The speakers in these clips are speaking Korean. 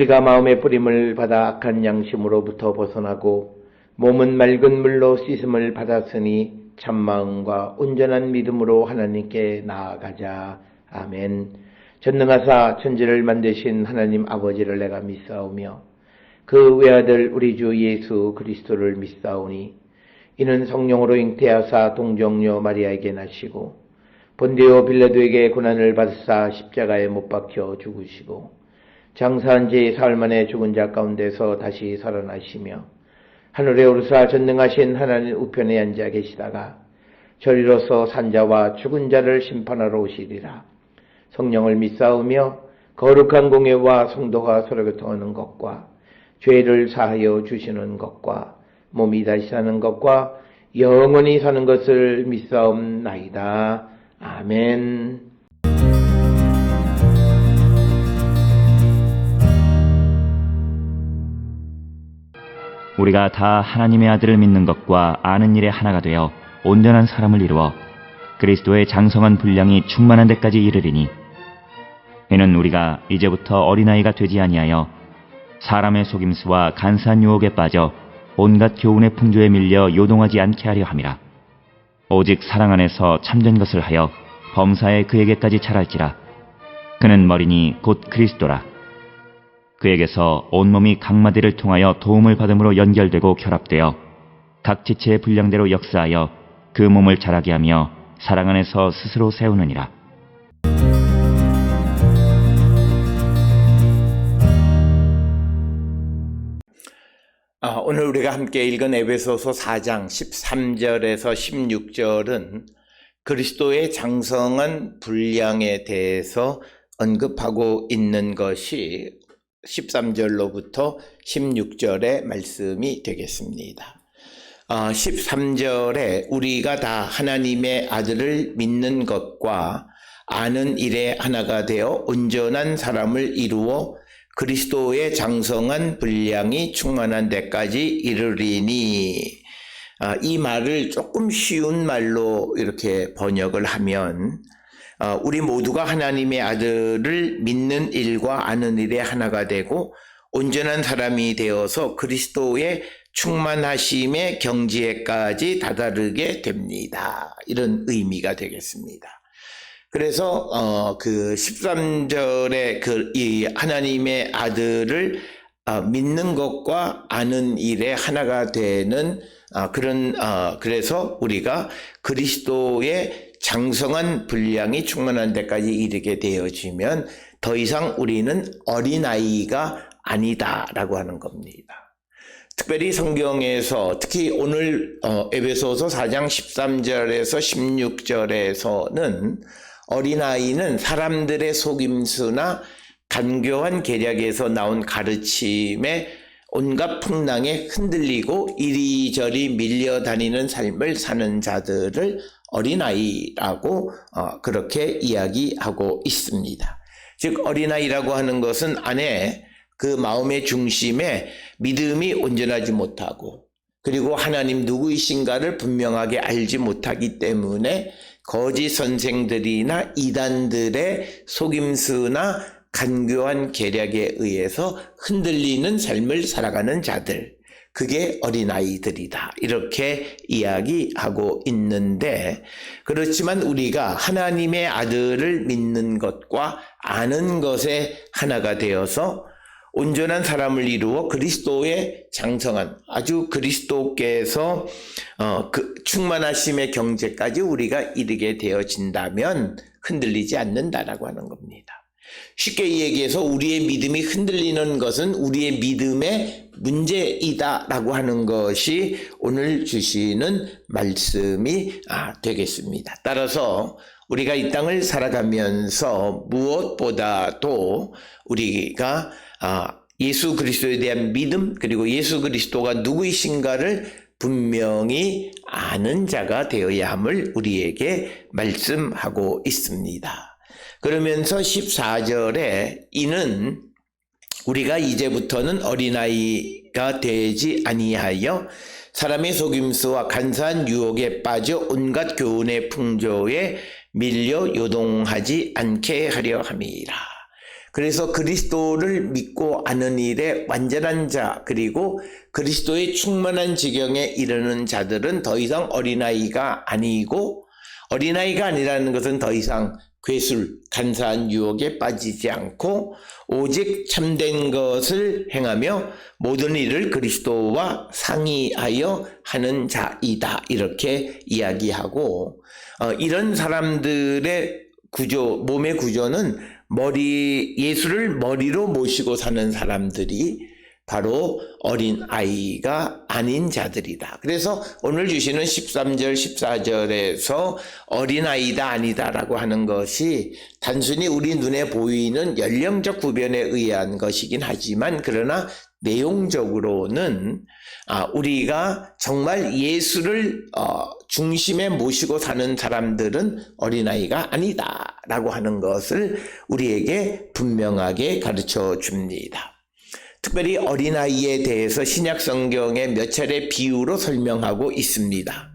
우리가 마음의 뿌림을 받아 악한 양심으로부터 벗어나고 몸은 맑은 물로 씻음을 받았으니 참마음과 온전한 믿음으로 하나님께 나아가자. 아멘. 전능하사 천지를 만드신 하나님 아버지를 내가 믿사오며 그 외아들 우리 주 예수 그리스도를 믿사오니 이는 성령으로 잉태하사 동정녀 마리아에게 나시고 본디오 빌라도에게 고난을 받으사 십자가에 못 박혀 죽으시고 장사한 지 사흘 만에 죽은 자 가운데서 다시 살아나시며 하늘에 오르사 전능하신 하나님 우편에 앉아 계시다가 저리로서 산자와 죽은 자를 심판하러 오시리라. 성령을 믿사오며 거룩한 공예와 성도가 서로 교통하는 것과 죄를 사하여 주시는 것과 몸이 다시 사는 것과 영원히 사는 것을 믿사옵나이다. 아멘. 우리가 다 하나님의 아들을 믿는 것과 아는 일에 하나가 되어 온전한 사람을 이루어 그리스도의 장성한 분량이 충만한 데까지 이르리니 이는 우리가 이제부터 어린아이가 되지 아니하여 사람의 속임수와 간사한 유혹에 빠져 온갖 교훈의 풍조에 밀려 요동하지 않게 하려 함이라. 오직 사랑 안에서 참된 것을 하여 범사에 그에게까지 자랄지라. 그는 머리니 곧 그리스도라. 그에게서 온몸이 각 마디를 통하여 도움을 받음으로 연결되고 결합되어 각 지체의 분량대로 역사하여 그 몸을 자라게 하며 사랑 안에서 스스로 세우느니라. 오늘 우리가 함께 읽은 에베소서 4장 13절에서 16절은 그리스도의 장성한 분량에 대해서 언급하고 있는 것이 13절로부터 16절의 말씀이 되겠습니다. 13절에 우리가 다 하나님의 아들을 믿는 것과 아는 일에 하나가 되어 온전한 사람을 이루어 그리스도의 장성한 분량이 충만한 데까지 이르리니, 이 말을 조금 쉬운 말로 이렇게 번역을 하면 우리 모두가 하나님의 아들을 믿는 일과 아는 일에 하나가 되고 온전한 사람이 되어서 그리스도의 충만하심의 경지에까지 다다르게 됩니다. 이런 의미가 되겠습니다. 그래서 그 13절에 이 하나님의 아들을 믿는 것과 아는 일에 하나가 되는 그래서 우리가 그리스도의 장성한 분량이 충만한 데까지 이르게 되어지면 더 이상 우리는 어린아이가 아니다라고 하는 겁니다. 특별히 성경에서 특히 오늘 에베소서 4장 13절에서 16절에서는 어린아이는 사람들의 속임수나 간교한 계략에서 나온 가르침에 온갖 풍랑에 흔들리고 이리저리 밀려다니는 삶을 사는 자들을 어린아이라고 그렇게 이야기하고 있습니다. 즉 어린아이라고 하는 것은 안에 그 마음의 중심에 믿음이 온전하지 못하고 그리고 하나님 누구이신가를 분명하게 알지 못하기 때문에 거짓 선생들이나 이단들의 속임수나 간교한 계략에 의해서 흔들리는 삶을 살아가는 자들, 그게 어린아이들이다. 이렇게 이야기하고 있는데, 그렇지만 우리가 하나님의 아들을 믿는 것과 아는 것에 하나가 되어서 온전한 사람을 이루어 그리스도의 장성한 아주 그리스도께서 그 충만하심의 경제까지 우리가 이르게 되어진다면 흔들리지 않는다라고 하는 겁니다. 쉽게 얘기해서 우리의 믿음이 흔들리는 것은 우리의 믿음의 문제이다라고 하는 것이 오늘 주시는 말씀이 되겠습니다. 따라서 우리가 이 땅을 살아가면서 무엇보다도 우리가 예수 그리스도에 대한 믿음 그리고 예수 그리스도가 누구이신가를 분명히 아는 자가 되어야 함을 우리에게 말씀하고 있습니다. 그러면서 14절에 이는 우리가 이제부터는 어린아이가 되지 아니하여 사람의 속임수와 간사한 유혹에 빠져 온갖 교훈의 풍조에 밀려 요동하지 않게 하려 함이라. 그래서 그리스도를 믿고 아는 일에 완전한 자 그리고 그리스도의 충만한 지경에 이르는 자들은 더 이상 어린아이가 아니고 어린아이가 아니라는 것은 더 이상 괴술, 간사한 유혹에 빠지지 않고 오직 참된 것을 행하며 모든 일을 그리스도와 상의하여 하는 자이다. 이렇게 이야기하고 이런 사람들의 구조, 몸의 구조는 예수를 머리로 모시고 사는 사람들이 바로 어린아이가 아닌 자들이다. 그래서 오늘 주시는 13절, 14절에서 어린아이다 아니다라고 하는 것이 단순히 우리 눈에 보이는 연령적 구별에 의한 것이긴 하지만 그러나 내용적으로는 우리가 정말 예수를 중심에 모시고 사는 사람들은 어린아이가 아니다라고 하는 것을 우리에게 분명하게 가르쳐 줍니다. 특별히 어린아이에 대해서 신약 성경에 몇 차례 비유로 설명하고 있습니다.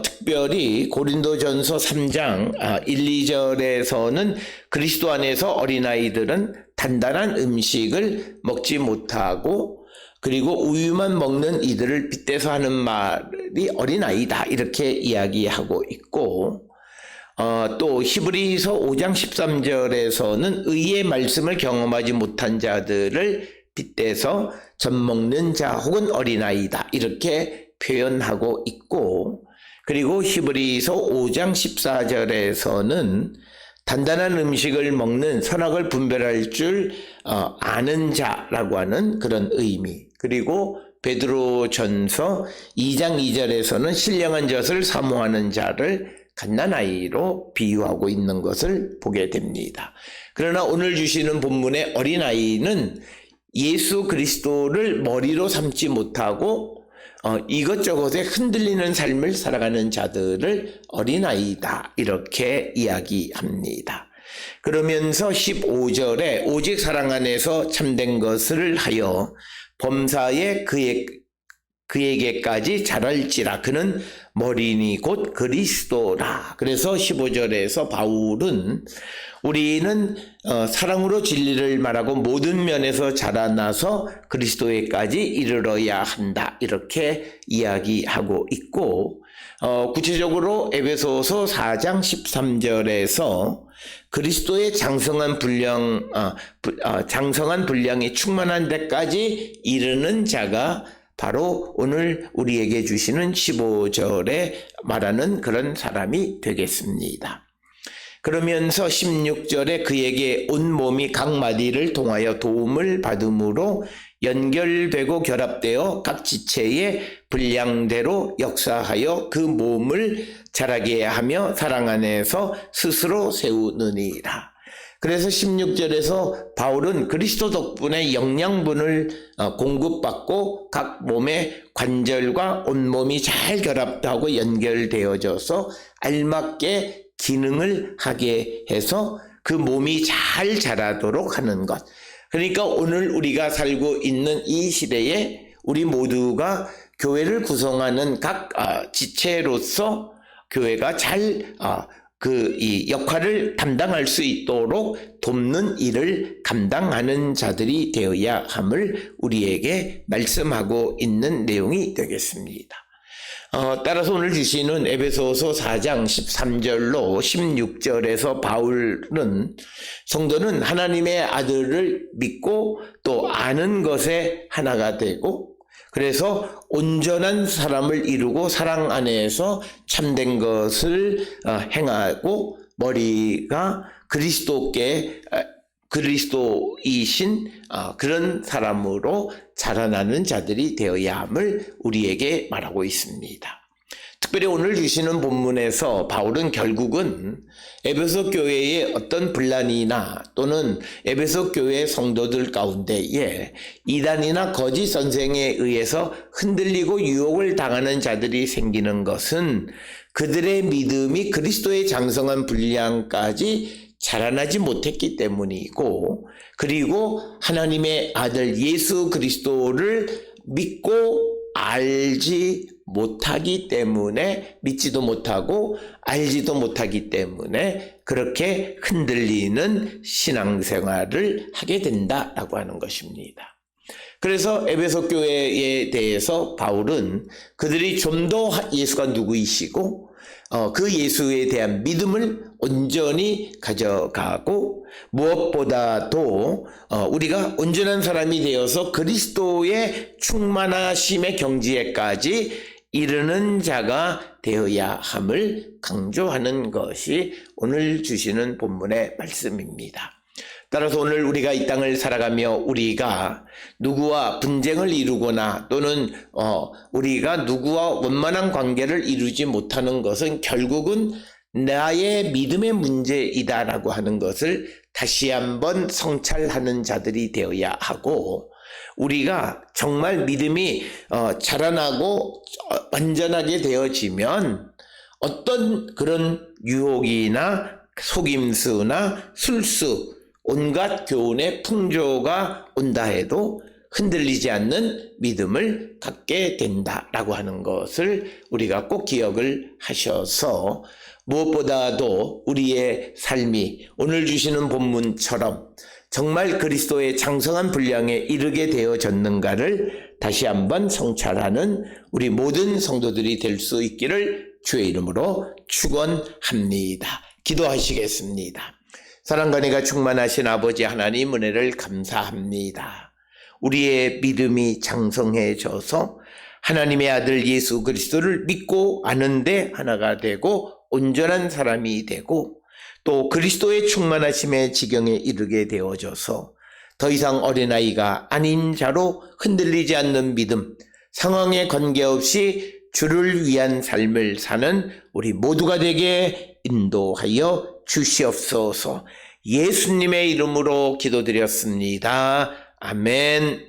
특별히 고린도전서 3장 1, 2절에서는 그리스도 안에서 어린아이들은 단단한 음식을 먹지 못하고 그리고 우유만 먹는 이들을 빗대서 하는 말이 어린아이다 이렇게 이야기하고 있고 또 히브리서 5장 13절에서는 의의 말씀을 경험하지 못한 자들을 빗대서 젖먹는 자 혹은 어린아이다 이렇게 표현하고 있고 그리고 히브리서 5장 14절에서는 단단한 음식을 먹는 선악을 분별할 줄 아는 자라고 하는 그런 의미 그리고 베드로전서 2장 2절에서는 신령한 젖을 사모하는 자를 갓난아이로 비유하고 있는 것을 보게 됩니다. 그러나 오늘 주시는 본문의 어린아이는 예수 그리스도를 머리로 삼지 못하고 이것저것에 흔들리는 삶을 살아가는 자들을 어린아이다 이렇게 이야기합니다. 그러면서 15절에 오직 사랑 안에서 참된 것을 하여 범사에 그에게까지 자랄지라 그는 머리니 곧 그리스도라. 그래서 15절에서 바울은 우리는 사랑으로 진리를 말하고 모든 면에서 자라나서 그리스도에까지 이르러야 한다 이렇게 이야기하고 있고 구체적으로 에베소서 4장 13절에서 그리스도의 장성한 분량이 충만한 데까지 이르는 자가 바로 오늘 우리에게 주시는 15절에 말하는 그런 사람이 되겠습니다. 그러면서 16절에 그에게 온 몸이 각 마디를 통하여 도움을 받음으로 연결되고 결합되어 각 지체의 분량대로 역사하여 그 몸을 자라게 하며 사랑 안에서 스스로 세우느니라. 그래서 16절에서 바울은 그리스도 덕분에 영양분을 공급받고 각 몸의 관절과 온몸이 잘 결합하고 연결되어져서 알맞게 기능을 하게 해서 그 몸이 잘 자라도록 하는 것. 그러니까 오늘 우리가 살고 있는 이 시대에 우리 모두가 교회를 구성하는 각 지체로서 교회가 잘 이 역할을 담당할 수 있도록 돕는 일을 감당하는 자들이 되어야 함을 우리에게 말씀하고 있는 내용이 되겠습니다. 따라서 오늘 주시는 에베소서 4장 13절로 16절에서 바울은 성도는 하나님의 아들을 믿고 또 아는 것에 하나가 되고 그래서 온전한 사람을 이루고 사랑 안에서 참된 것을 행하고 머리가 그리스도이신 그런 사람으로 자라나는 자들이 되어야 함을 우리에게 말하고 있습니다. 특별히 오늘 주시는 본문에서 바울은 결국은 에베소 교회의 어떤 분란이나 또는 에베소 교회 성도들 가운데에 이단이나 거짓 선생에 의해서 흔들리고 유혹을 당하는 자들이 생기는 것은 그들의 믿음이 그리스도의 장성한 분량까지 자라나지 못했기 때문이고 그리고 하나님의 아들 예수 그리스도를 믿고 알지 못하기 때문에 믿지도 못하고 알지도 못하기 때문에 그렇게 흔들리는 신앙생활을 하게 된다라고 하는 것입니다. 그래서 에베소 교회에 대해서 바울은 그들이 좀 더 예수가 누구이시고 그 예수에 대한 믿음을 온전히 가져가고 무엇보다도 우리가 온전한 사람이 되어서 그리스도의 충만하심의 경지에까지 이르는 자가 되어야 함을 강조하는 것이 오늘 주시는 본문의 말씀입니다. 따라서 오늘 우리가 이 땅을 살아가며 우리가 누구와 분쟁을 이루거나 또는 우리가 누구와 원만한 관계를 이루지 못하는 것은 결국은 나의 믿음의 문제이다라고 하는 것을 다시 한번 성찰하는 자들이 되어야 하고 우리가 정말 믿음이 자라나고 완전하게 되어지면 어떤 그런 유혹이나 속임수나 술수 온갖 교훈의 풍조가 온다 해도 흔들리지 않는 믿음을 갖게 된다라고 하는 것을 우리가 꼭 기억을 하셔서 무엇보다도 우리의 삶이 오늘 주시는 본문처럼 정말 그리스도의 장성한 분량에 이르게 되어졌는가를 다시 한번 성찰하는 우리 모든 성도들이 될 수 있기를 주의 이름으로 축원합니다. 기도하시겠습니다. 사랑과 은혜가 충만하신 아버지 하나님 은혜를 감사합니다. 우리의 믿음이 장성해져서 하나님의 아들 예수 그리스도를 믿고 아는데 하나가 되고 온전한 사람이 되고 또 그리스도의 충만하심의 지경에 이르게 되어져서 더 이상 어린아이가 아닌 자로 흔들리지 않는 믿음, 상황에 관계없이 주를 위한 삶을 사는 우리 모두가 되게 인도하여 주시옵소서. 예수님의 이름으로 기도드렸습니다. 아멘.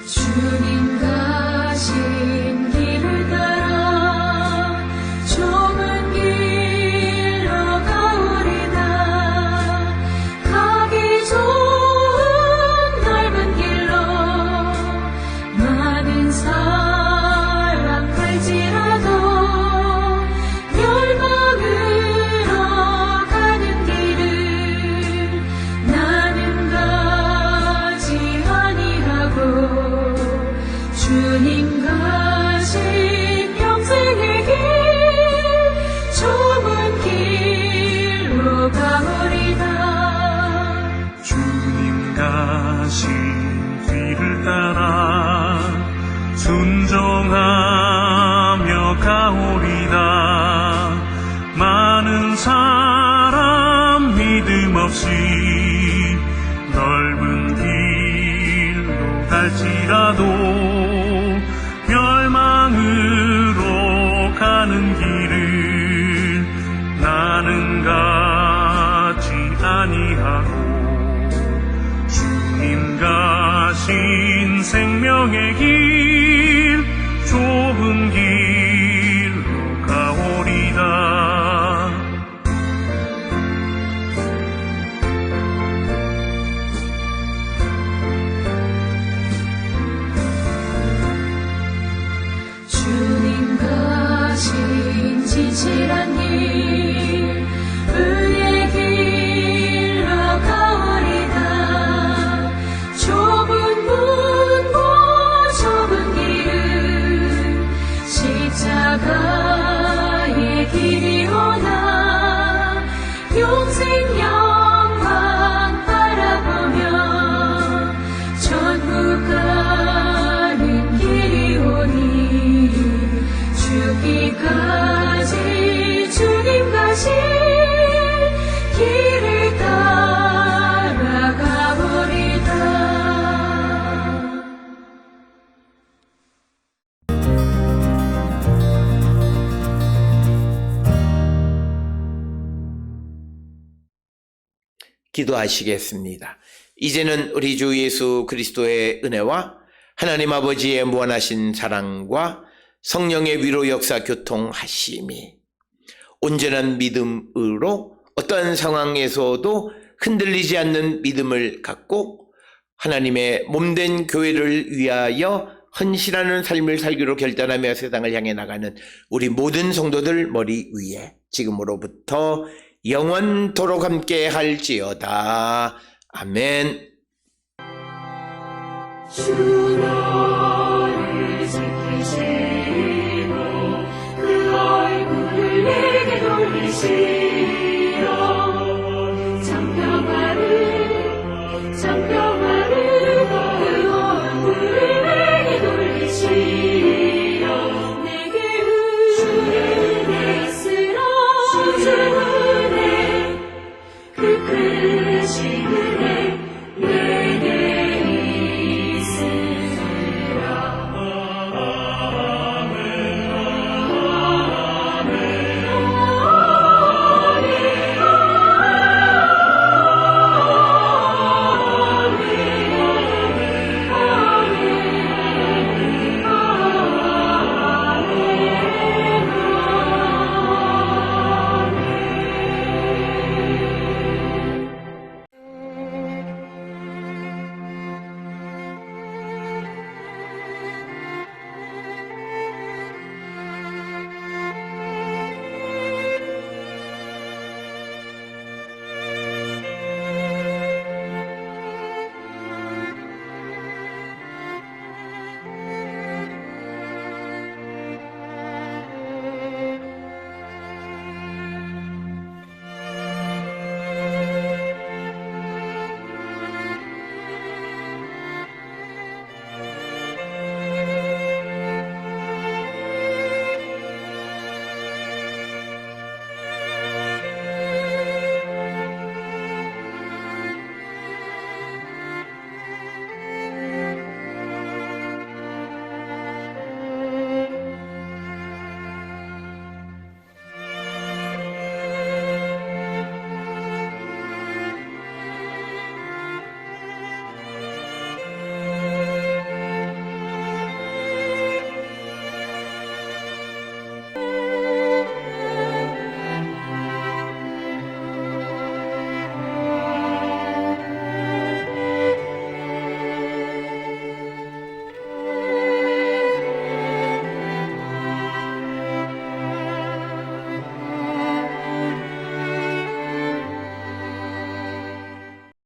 주님 가신 길을 따라 좁은 길로 가오리다. 가기 좋은 넓은 길로 많은 사람 갈지라도 멸망으로 가는 길을 나는 가지 아니하고 주님 가신 영생의 길 좁은 길로 가오리다. 주님 가신 길을 따라 순종하며 가오리다. 많은 사람 믿음 없이 넓은 길로 갈지라도 멸망으로 가는 길을 나는 가지 아니하고 주님 가신 생명의 길 좁은 길로 가오리다. 주님 가신 진실한 길 의의 길로 가오리다. 좁은 문과 좁은 길은 십자가의 길이오나 영생 영광 바라보며 천국 가는 길이오니 죽기까지 주님 가신 길을 따라가보리다. 기도하시겠습니다. 이제는 우리 주 예수 그리스도의 은혜와 하나님 아버지의 무한하신 사랑과 성령의 위로 역사 교통하심이 온전한 믿음으로 어떠한 상황에서도 흔들리지 않는 믿음을 갖고 하나님의 몸된 교회를 위하여 헌신하는 삶을 살기로 결단하며 세상을 향해 나가는 우리 모든 성도들 머리 위에 지금으로부터 영원토록 함께 할지어다. 아멘. 주 너를 지키시고 그 얼굴을 내게 돌리시어 장평화를 그 얼굴을 내게 돌리시어 내게 은혜 쓰러 주 은혜 그